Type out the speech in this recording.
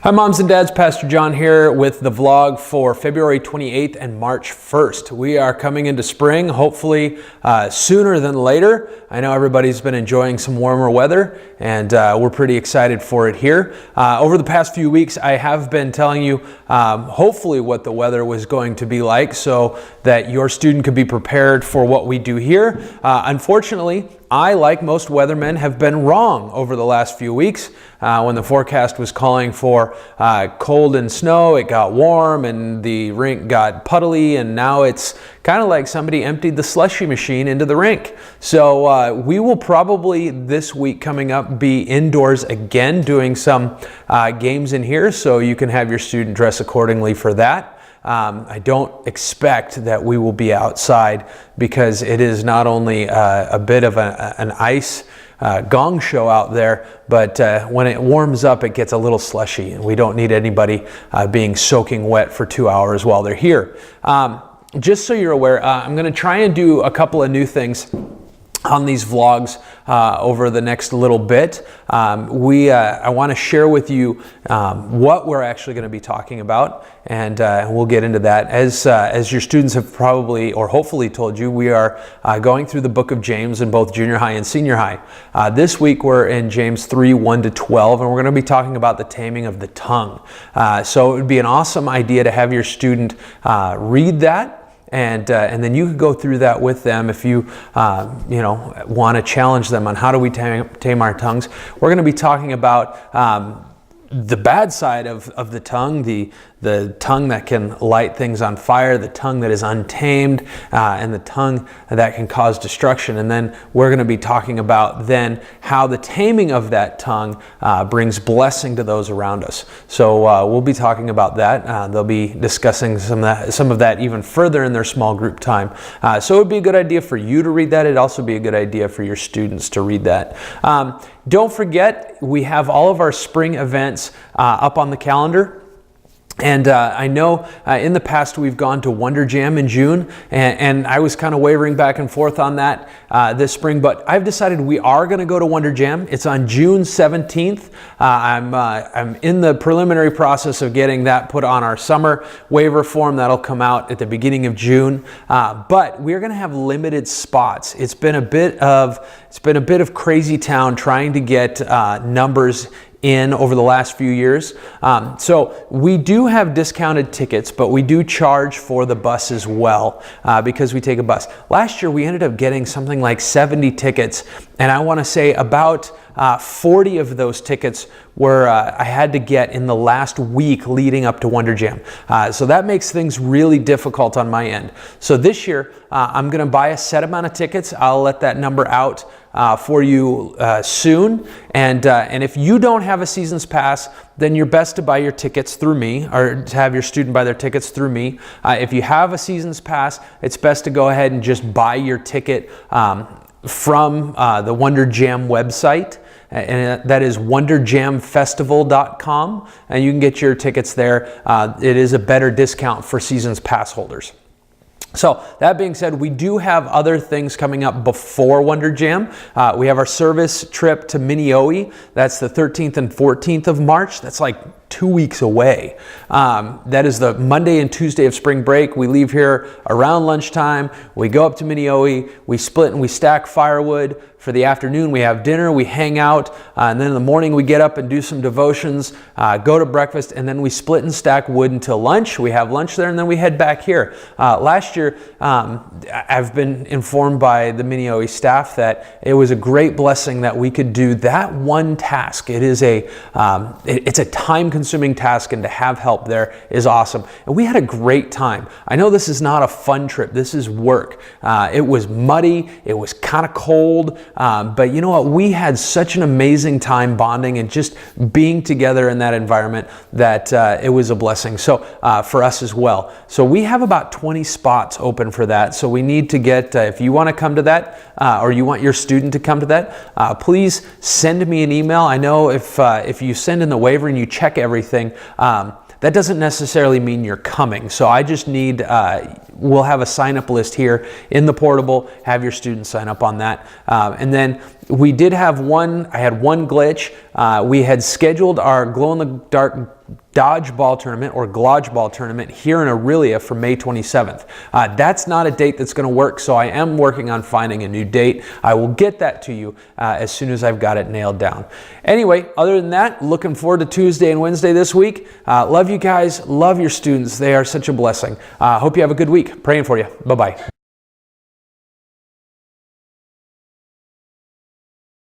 Hi moms and dads, Pastor John here with the vlog for February 28th and March 1st. We are coming into spring, hopefully sooner than later. I know everybody's been enjoying some warmer weather and we're pretty excited for it here. Over the past few weeks, I have been telling you hopefully what the weather was going to be like so that your student could be prepared for what we do here. Unfortunately, I, like most weathermen, have been wrong over the last few weeks. When the forecast was calling for cold and snow, it got warm and the rink got puddly, and now it's kind of like somebody emptied the slushy machine into the rink. So we will probably this week coming up be indoors again doing some games in here, so you can have your student dress accordingly for that. I don't expect that we will be outside because it is not only a bit of an ice gong show out there, but when it warms up, it gets a little slushy, and we don't need anybody being soaking wet for 2 hours while they're here. Just so you're aware, I'm going to try and do a couple of new things on these vlogs over the next little bit. I want to share with you what we're actually going to be talking about, and we'll get into that. As your students have probably or hopefully told you, we are going through the book of James in both junior high and senior high. This week we're in James 3, 1-12, and we're going to be talking about the taming of the tongue. So it would be an awesome idea to have your student read that. And then you could go through that with them if you want to challenge them on how do we tame our tongues. We're going to be talking about the bad side of the tongue, the tongue that can light things on fire, the tongue that is untamed, and the tongue that can cause destruction. And then we're going to be talking about then how the taming of that tongue brings blessing to those around us. So we'll be talking about that. They'll be discussing some of that even further in their small group time. So it would be a good idea for you to read that. It'd also be a good idea for your students to read that. Don't forget, we have all of our spring events up on the calendar. And I know in the past we've gone to Wonder Jam in June, and I was kind of wavering back and forth on that this spring, but I've decided we are going to go to Wonder Jam. It's on June 17th. I'm in the preliminary process of getting that put on our summer waiver form. That'll come out at the beginning of June, but we're going to have limited spots. It's been a bit of crazy town trying to get numbers in over the last few years. So we do have discounted tickets, but we do charge for the bus as well because we take a bus. Last year we ended up getting something like 70 tickets, and I want to say about 40 of those tickets were I had to get in the last week leading up to Wonder Jam. So that makes things really difficult on my end. So this year I'm going to buy a set amount of tickets. I'll let that number out for you soon, and if you don't have a season's pass, then you're best to buy your tickets through me, or to have your student buy their tickets through me. If you have a season's pass, it's best to go ahead and just buy your ticket from the Wonder Jam website, and that is wonderjamfestival.com, and you can get your tickets there. It is a better discount for season's pass holders. So that being said, we do have other things coming up before Wonder Jam. We have our service trip to Minneowi. That's the 13th and 14th of March. That's like 2 weeks away. That is the Monday and Tuesday of spring break. We leave here around lunchtime. We go up to Minneowi. We split and we stack firewood. For the afternoon, we have dinner, we hang out, and then in the morning we get up and do some devotions, go to breakfast, and then we split and stack wood until lunch. We have lunch there, and then we head back here. Last year, I've been informed by the Minneowi staff that it was a great blessing that we could do that one task. It is it's a time-consuming task, and to have help there is awesome. And we had a great time. I know this is not a fun trip. This is work. It was muddy. It was kind of cold. But you know what? We had such an amazing time bonding and just being together in that environment that it was a blessing. So for us as well. So we have about 20 spots open for that. So we need to get, if you want to come to that, or you want your student to come to that, please send me an email. I know if you send in the waiver and you check everything, that doesn't necessarily mean you're coming. So I just need, we'll have a sign up list here in the portable, have your students sign up on that. And then we did have I had one glitch. We had scheduled our glow-in-the-dark dodgeball tournament or glodgeball tournament here in Aurelia for May 27th. That's not a date that's going to work, so I am working on finding a new date. I will get that to you as soon as I've got it nailed down. Anyway, other than that, looking forward to Tuesday and Wednesday this week. Love you guys. Love your students. They are such a blessing. Hope you have a good week. Praying for you. Bye-bye.